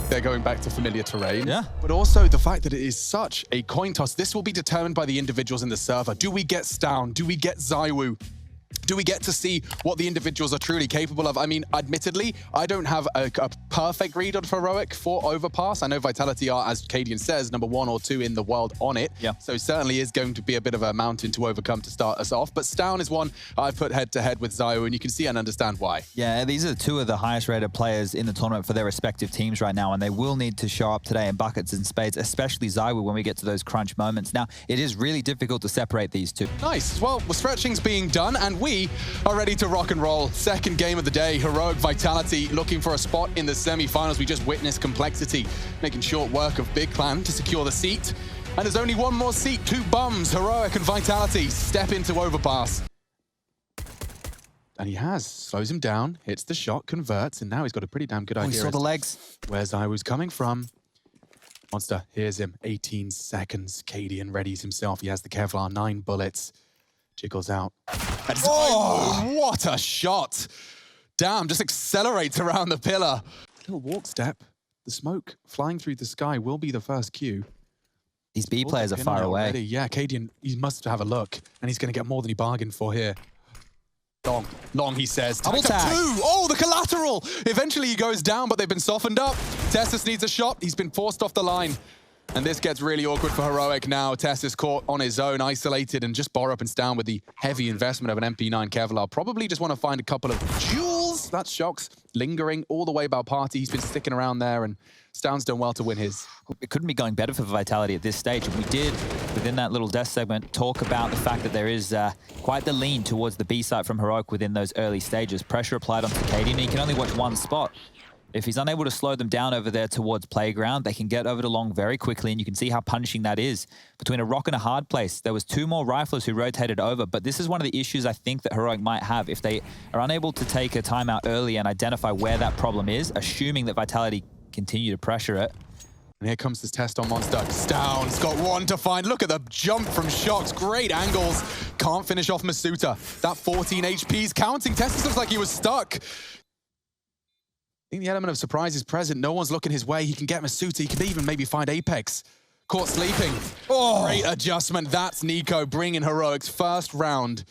they're going back to familiar terrain. Yeah. But also the fact that it is such a coin toss. This will be determined by the individuals in the server. Do we get Stown? Do we get ZywOo? Do we get to see what the individuals are truly capable of? I mean, admittedly, I don't have a perfect read on Heroic for Overpass. I know Vitality are, as Cadian says, number 1 or 2 in the world on it. Yeah. So it certainly is going to be a bit of a mountain to overcome to start us off. But Stown is one I put head-to-head with ZywOo, and you can see and understand why. Yeah, these are two of the highest-rated players in the tournament for their respective teams right now, and they will need to show up today in buckets and spades, especially ZywOo when we get to those crunch moments. Now, it is really difficult to separate these two. Nice. Well, stretching's being done, and we are ready to rock and roll. Second game of the day, Heroic Vitality looking for a spot in the semi-finals. We just witnessed Complexity making short work of Big Clan to secure the seat. And there's only one more seat, 2 bums. Heroic and Vitality step into Overpass. And he slows him down, hits the shot, converts, and now he's got a pretty damn good idea. We saw the legs. Where ZywOo's coming from. Monster hears him, 18 seconds. Cadian readies himself. He has the Kevlar, 9 bullets. Jiggles out. And oh, what a shot! Damn, just accelerates around the pillar. Little walk step. The smoke flying through the sky will be the first cue. These B players are far away. Already. Yeah, Cadian, he must have a look, and he's going to get more than he bargained for here. Long, he says. Double tag. 2. Oh, the collateral! Eventually he goes down, but they've been softened up. Tessus needs a shot. He's been forced off the line. And this gets really awkward for Heroic now. Tessus caught on his own, isolated, and just Borup and Stown with the heavy investment of an MP9 Kevlar. Probably just want to find a couple of jewels. That's Shocks lingering all the way by Party. He's been sticking around there, and Stown's done well to win his. It couldn't be going better for Vitality at this stage. And we did, within that little death segment, talk about the fact that there is quite the lean towards the B site from Heroic within those early stages. Pressure applied onto Cadian, and he can only watch one spot. If he's unable to slow them down over there towards Playground, they can get over to Long very quickly, and you can see how punishing that is. Between a rock and a hard place, there was 2 more riflers who rotated over, but this is one of the issues I think that Heroic might have. If they are unable to take a timeout early and identify where that problem is, assuming that Vitality continue to pressure it. And here comes this test on Monster. Stown's got 1 to find. Look at the jump from Shocks. Great angles. Can't finish off Masuta. That 14 HP's counting. Tessus looks like he was stuck. I think the element of surprise is present. No one's looking his way. He can get Masuta. He can even maybe find Apex. Caught sleeping. Oh, great adjustment. That's Nico bringing Heroic's first round.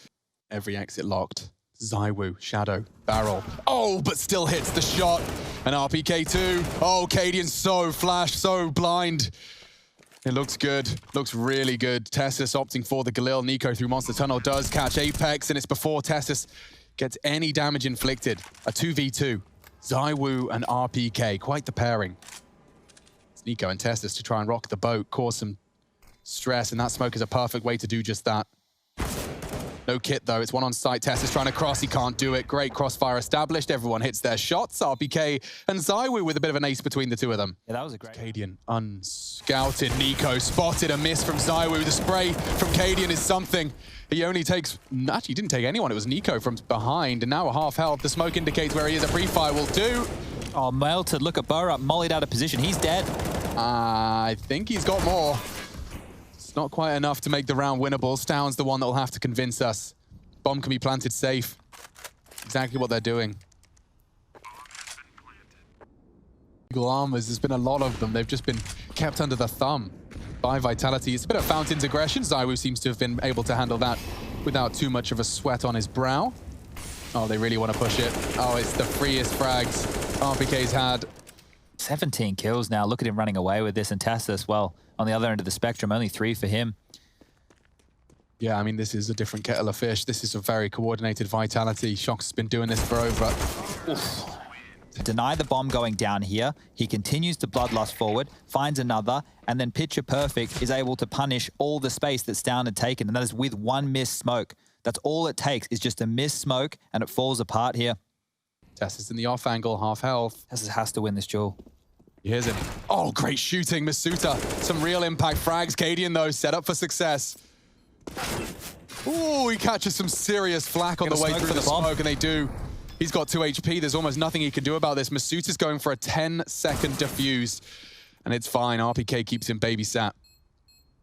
Every exit locked. ZywOo, Shadow, Barrel. Oh, but still hits the shot. And RPK2. Oh, Cadian's so flash, so blind. It looks good. Looks really good. Tessus opting for the Galil. Nico through Monster Tunnel does catch Apex, and it's before Tessus gets any damage inflicted. A 2v2. ZywOo and RPK, quite the pairing. It's Nico and Tessus to try and rock the boat, cause some stress, and that smoke is a perfect way to do just that. No kit though, it's 1 on site. Tessus trying to cross, he can't do it. Great crossfire established, everyone hits their shots. RPK and ZywOo with a bit of an ace between the 2 of them. Yeah, that was a great... Cadian unscouted. Nico spotted a miss from ZywOo. The spray from Cadian is something. He only takes... Actually, he didn't take anyone. It was Nico from behind, and now a half health. The smoke indicates where he is. A pre-fire will do. Oh, melted. Look at Borup, mollied out of position. He's dead. I think he's got more. It's not quite enough to make the round winnable. Stown's the one that will have to convince us. Bomb can be planted safe. Exactly what they're doing. Eagle Armors, there's been a lot of them. They've just been kept under the thumb by Vitality. It's a bit of Fountain's aggression. ZywOo seems to have been able to handle that without too much of a sweat on his brow. Oh, they really want to push it. Oh, it's the freest frags RPK's had. 17 kills now. Look at him running away with this, and Tessus, well, on the other end of the spectrum, only 3 for him. Yeah, I mean, this is a different kettle of fish. This is a very coordinated Vitality. Shocks has been doing this for over... Oof. Deny the bomb going down here. He continues to bloodlust forward, finds another, and then Picture Perfect is able to punish all the space that Stown had taken, and that is with 1 missed smoke. That's all it takes, is just a missed smoke, and it falls apart here. Tessus in the off angle, half health. Tessus has to win this duel. He hears him. Oh, great shooting, Masuta. Some real impact frags. Cadian, though, set up for success. Ooh, he catches some serious flack on the way through the smoke, and they do. He's got 2 HP. There's almost nothing he can do about this. Masuta's going for a 10-second defuse, and it's fine. RPK keeps him babysat.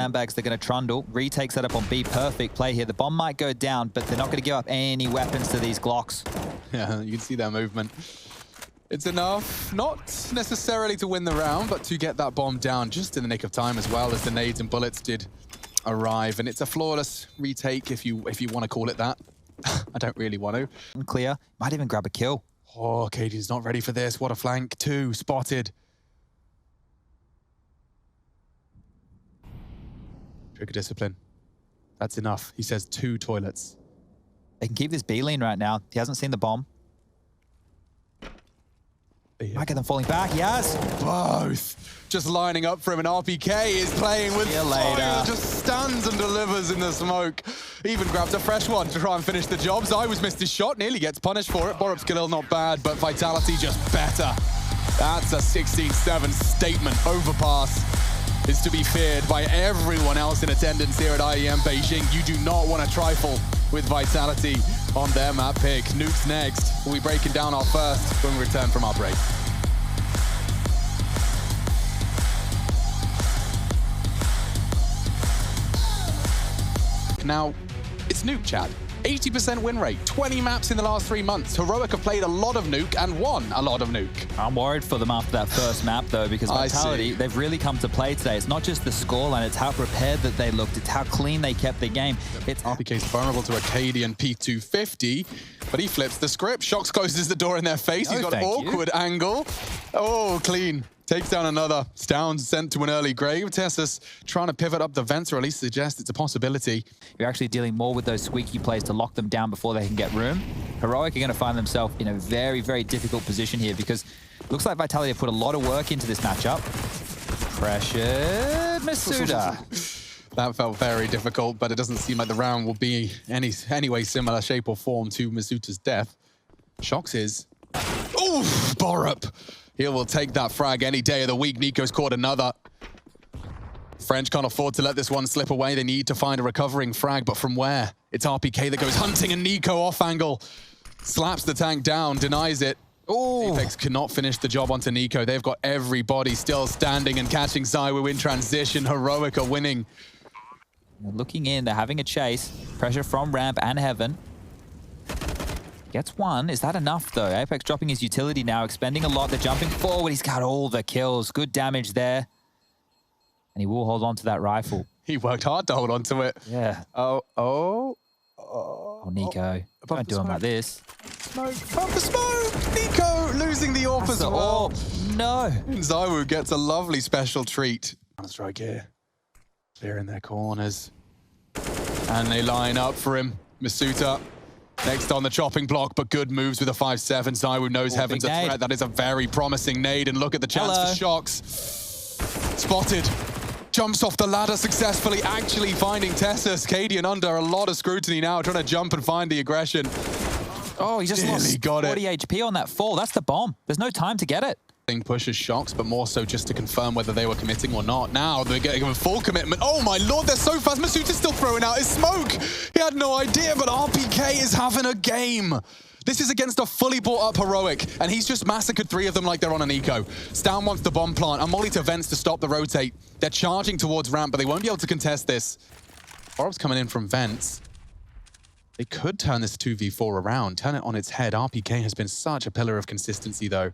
Handbags, they're going to trundle. Retakes that up on B. Perfect play here. The bomb might go down, but they're not going to give up any weapons to these Glocks. Yeah, you can see their movement. It's enough, not necessarily to win the round, but to get that bomb down just in the nick of time, as well as the nades and bullets did arrive. And it's a flawless retake, if you want to call it that. I don't really want to. Clear. Might even grab a kill. Oh, KD's not ready for this. What a flank. 2 spotted. Trigger discipline. That's enough. He says 2 toilets. They can keep this B lean right now. He hasn't seen the bomb. Might get them falling back. Yes. Both. Just lining up for him, and RPK is playing with fire. Just stands and delivers in the smoke. Even grabs a fresh one to try and finish the job. Zywoo's missed his shot, nearly gets punished for it. Borup's Galil not bad, but Vitality just better. That's a 16-7 statement. Overpass is to be feared by everyone else in attendance here at IEM Beijing. You do not want to trifle with Vitality on their map pick. Nuke's next. We'll be breaking down our first when we return from our break. Now, it's Nuke, Chad. 80% win rate, 20 maps in the last 3 months. Heroic have played a lot of Nuke and won a lot of Nuke. I'm worried for them after that first map, though, because Vitality, they've really come to play today. It's not just the scoreline, it's how prepared that they looked. It's how clean they kept the game. It's RPK's vulnerable to a Cadian P250, but he flips the script. Shox closes the door in their face. He's got an awkward angle. Oh, clean. Takes down another. Stown sent to an early grave. Tessus trying to pivot up the vents, or at least suggest it's a possibility. You're actually dealing more with those squeaky plays to lock them down before they can get room. Heroic are going to find themselves in a very, very difficult position here, because it looks like Vitality have put a lot of work into this matchup. Pressured Masuda. That felt very difficult, but it doesn't seem like the round will be any way similar shape or form to Masuta's death. Shox is... Oof! Borup! He will take that frag any day of the week. Nico's caught another. French can't afford to let this one slip away. They need to find a recovering frag, but from where? It's RPK that goes hunting, and Nico off angle. Slaps the tank down, denies it. Oh, Apex cannot finish the job onto Nico. They've got everybody still standing and catching Zywoo in transition. Heroic are winning. Looking in, they're having a chase. Pressure from ramp and heaven. Gets one. Is that enough, though? Apex dropping his utility now, expending a lot. They're jumping forward. He's got all the kills. Good damage there. And he will hold on to that rifle. He worked hard to hold on to it. Yeah. Oh, Nico. Don't do him like this. Smoke. Above the smoke! Nico losing the AWP as well. No. And Zywoo gets a lovely special treat. On a strike here. Clearing their corners. And they line up for him. Masuta. Next on the chopping block, but good moves with a 5-7. Zywoo knows Heaven's a threat. That is a very promising nade, and look at the chance for Shox. Spotted. Jumps off the ladder successfully, actually finding Tessus. Cadian under a lot of scrutiny now, trying to jump and find the aggression. Oh, he just lost 40 HP on that fall. That's the bomb. There's no time to get it. Pushes Shox, but more so just to confirm whether they were committing or not. Now they're getting a full commitment. Oh my lord, they're so fast. Masuta's still throwing out his smoke. He had no idea, but RPK is having a game. This is against a fully bought up Heroic, and he's just massacred 3 of them like they're on an eco. Stown wants the bomb plant, and Molly to vents to stop the rotate. They're charging towards ramp, but they won't be able to contest this. Borup's coming in from vents. They could turn this 2v4 around, turn it on its head. RPK has been such a pillar of consistency, though.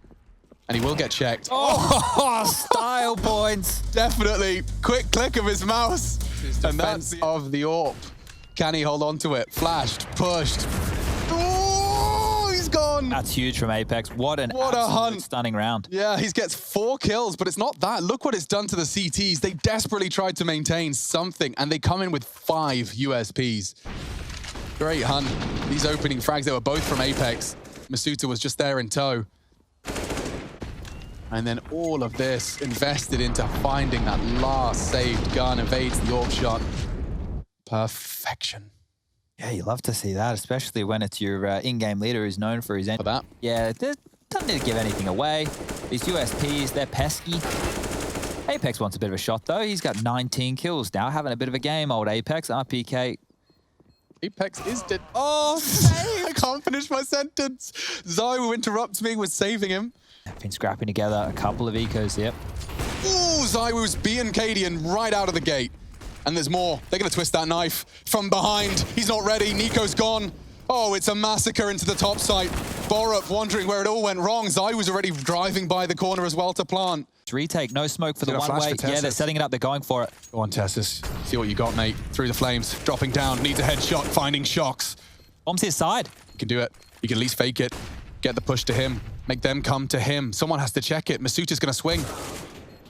And he will get checked. Oh, style points. Definitely. Quick click of his mouse. And that's of the AWP. Can he hold on to it? Flashed, pushed. Oh, he's gone. That's huge from Apex. What a hunt. Stunning round. Yeah, he gets 4 kills, but it's not that. Look what it's done to the CTs. They desperately tried to maintain something, and they come in with 5 USPs. Great hunt. These opening frags, they were both from Apex. Masuta was just there in tow. And then all of this invested into finding that last saved gun, evades the AWP shot. Perfection. Yeah, you love to see that, especially when it's your in-game leader who's known for his end. For that. Yeah, doesn't need to give anything away. These USPs, they're pesky. Apex wants a bit of a shot, though. He's got 19 kills now, having a bit of a game, old Apex. RPK. Apex is dead. Oh, I can't finish my sentence. Zywoo interrupts me with saving him. Been scrapping together a couple of ecos here. Ooh, Zywoo's being Cadian right out of the gate. And there's more. They're going to twist that knife from behind. He's not ready. Nico's gone. Oh, it's a massacre into the top site. Borup wondering where it all went wrong. Zai was already driving by the corner as well to plant. Retake, no smoke for the one-way. Yeah, they're setting it up, they're going for it. Go on, Tessus. See what you got, mate. Through the flames, dropping down, needs a headshot, finding Shocks. Bomb's his side. You can do it. You can at least fake it. Get the push to him. Make them come to him. Someone has to check it. Masuta's going to swing.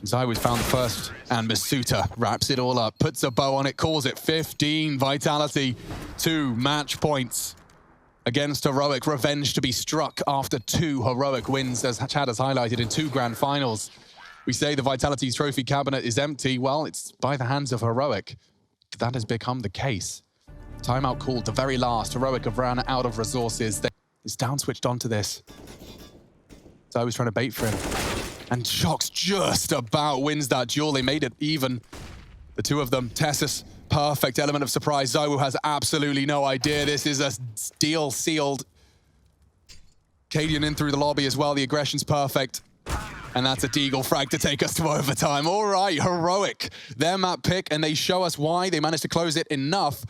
Zaiwu's found the first, and Masuta wraps it all up, puts a bow on it, calls it 15 vitality, 2 match points against Heroic. Revenge to be struck after 2 Heroic wins, as Chad has highlighted, in 2 grand finals. We say the Vitality Trophy cabinet is empty. Well, it's by the hands of Heroic. That has become the case. Timeout called, the very last. Heroic have ran out of resources. It's down switched onto this. So I was trying to bait for him. And Shocks just about wins that duel. They made it even. The 2 of them. Tessus, perfect element of surprise. ZywOo has absolutely no idea. This is a deal sealed. Cadian in through the lobby as well. The aggression's perfect. And that's a Deagle frag to take us to overtime. All right, Heroic. Their map pick, and they show us why they managed to close it enough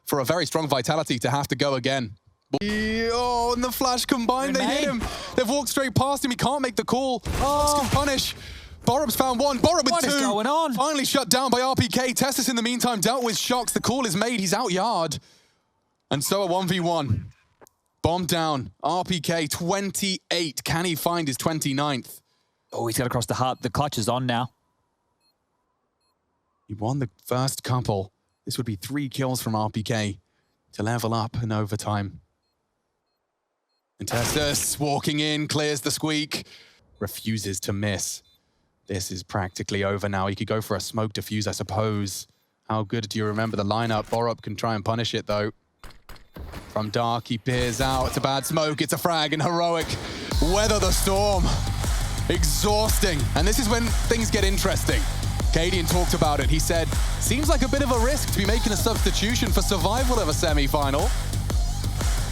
for a very strong Vitality to have to go again. Oh, and the flash combined, they hit him. They've walked straight past him. He can't make the call. Oh, can punish. Borup's found 1. Borup with 2. What is going on? Finally shut down by RPK. Tessus in the meantime dealt with Shocks. The call is made. He's out yard. And so a 1v1. Bomb down. RPK 28. Can he find his 29th? Oh, he's got across the heart. The clutch is on now. He won the first couple. This would be 3 kills from RPK to level up in overtime. And Tessus walking in, clears the squeak, refuses to miss. This is practically over now. He could go for a smoke defuse, I suppose. How good do you remember the lineup? Borup can try and punish it, though. From dark, he peers out. It's a bad smoke. It's a frag, and Heroic weather the storm. Exhausting. And this is when things get interesting. Cadian talked about it. He said, seems like a bit of a risk to be making a substitution for survival of a semi-final.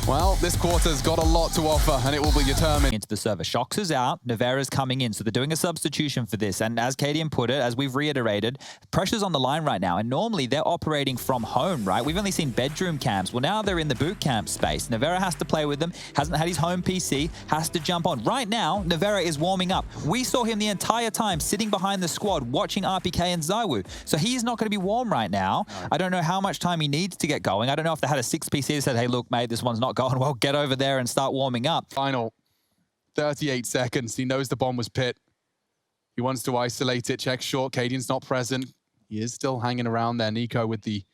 Well, this quarter's got a lot to offer, and it will be determined. Into the server. Shocks is out, Nevera's coming in, so they're doing a substitution for this. And as Cadian put it, as we've reiterated, pressure's on the line right now, and normally they're operating from home, right? We've only seen bedroom camps. Well, now they're in the boot camp space. Nevera has to play with them, hasn't had his home PC, has to jump on. Right now, Nevera is warming up. We saw him the entire time sitting behind the squad, watching RPK and ZywOo. So he's not going to be warm right now. No. I don't know how much time he needs to get going. I don't know if they had a 6 PC that said, hey, look, mate, this one's not going well, get over there and start warming up. Final 38 seconds. He knows the bomb was pit. He wants to isolate it. Checks short. Cadian's not present. He is still hanging around there. Nico with the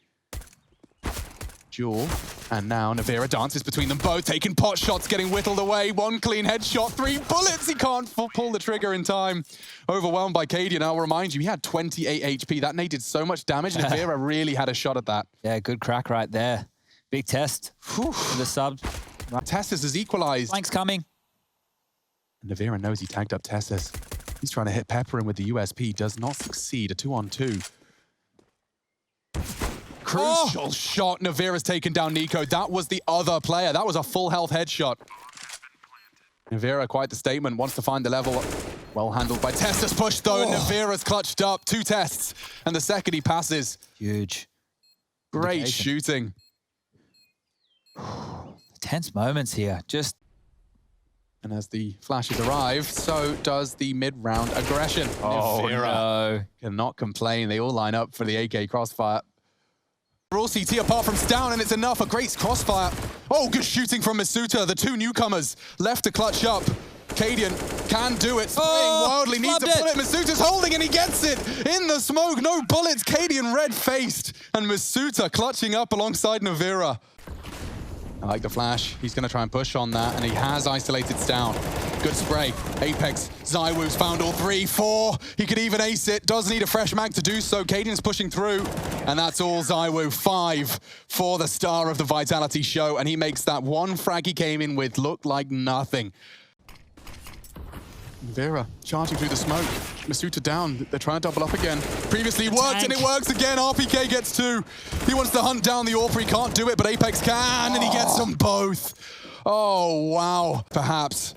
duel. And now Nevera dances between them both, taking pot shots, getting whittled away. 1 clean headshot, 3 bullets. He can't pull the trigger in time. Overwhelmed by Cadian. I'll remind you, he had 28 HP. That nade did so much damage. Nevera really had a shot at that. Yeah, good crack right there. Big test for the sub. Tessus has equalized. Flank's coming. Nevera knows he tagged up Tessus. He's trying to hit Pepper in with the USP. Does not succeed. A 2-on-2. Crucial shot. Nevera's taken down Nico. That was the other player. That was a full health headshot. Nevera, quite the statement. Wants to find the level. Well handled by Tessus. Push though, and Nevera's clutched up. 2 tests. And the second he passes. Huge. Great shooting. Tense moments here, And as the flashes arrive, so does the mid-round aggression. Oh, no. Cannot complain. They all line up for the AK crossfire. We're all CT apart from Stown, and it's enough. A great crossfire. Oh, good shooting from Masuta. The 2 newcomers left to clutch up. Cadian can do it. Spraying wildly, needs a bullet. Masuta's holding, and he gets it. In the smoke, no bullets. Cadian red-faced. And Masuta clutching up alongside Nevera. I like the flash. He's going to try and push on that, and he has isolated Stown. Good spray. Apex. ZywOo's found all 3, 4. He could even ace it. Does need a fresh mag to do so. Cadian's pushing through, and that's all ZywOo. 5 for the star of the Vitality show, and he makes that 1 frag he came in with look like nothing. Vera charging through the smoke. Masuta down. They're trying to double up again. Previously worked, and it works again. RPK gets 2. He wants to hunt down the AWP. He can't do it, but Apex can, and he gets them both. Oh, wow. Perhaps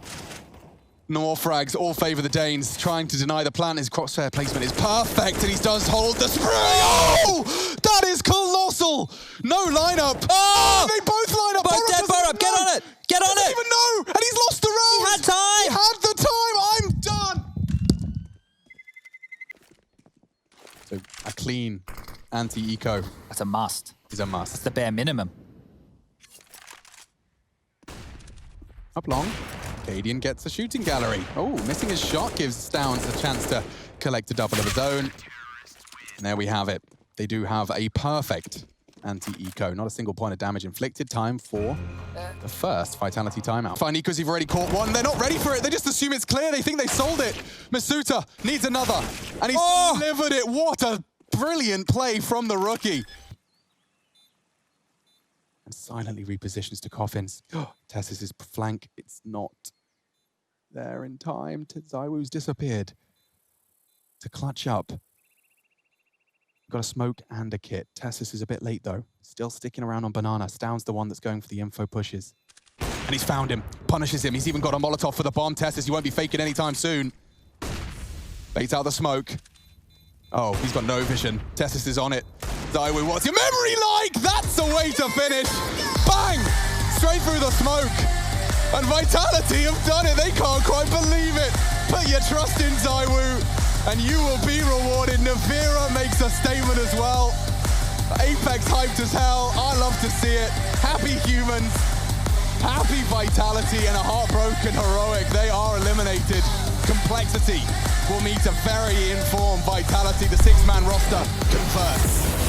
More frags all favor the Danes, trying to deny the plant. His crosshair placement is perfect, and he does hold the spray. Oh! That is colossal! No lineup. Oh! They both line up. Both dead, Borup, get on it! Get on it! Doesn't even know, and he's lost the round. He had time! He had the time. I'm done. So a clean anti-eco That's a must. is a must. That's the bare minimum. Up long. Cadian gets a shooting gallery. Oh, missing his shot gives Downs a chance to collect a double of his own. And there we have it. They do have a perfect anti-eco. Not a single point of damage inflicted. Time for the first Vitality timeout. Fine, Ecos have already caught one. They're not ready for it. They just assume it's clear. They think they sold it. Masuta needs another. And he's delivered it. What a brilliant play from the rookie. And silently repositions to Coffins. Tessis' flank. It's not there in time. Zywoo's disappeared. To clutch up. Got a smoke and a kit. Tessis is a bit late though. Still sticking around on Banana. Stound's the one that's going for the info pushes. And he's found him. Punishes him. He's even got a Molotov for the bomb. Tessis, you won't be faking anytime soon. Baits out the smoke. Oh, he's got no vision. Tessis is on it. Zywoo, what's your memory like? That's a way to finish. Bang! Straight through the smoke. And Vitality have done it. They can't quite believe it. Put your trust in Zywoo, and you will be rewarded. Navira makes a statement as well. Apex hyped as hell. I love to see it. Happy humans, happy Vitality, and a heartbroken Heroic. They are eliminated. Complexity will meet a very informed Vitality. The six-man roster converts.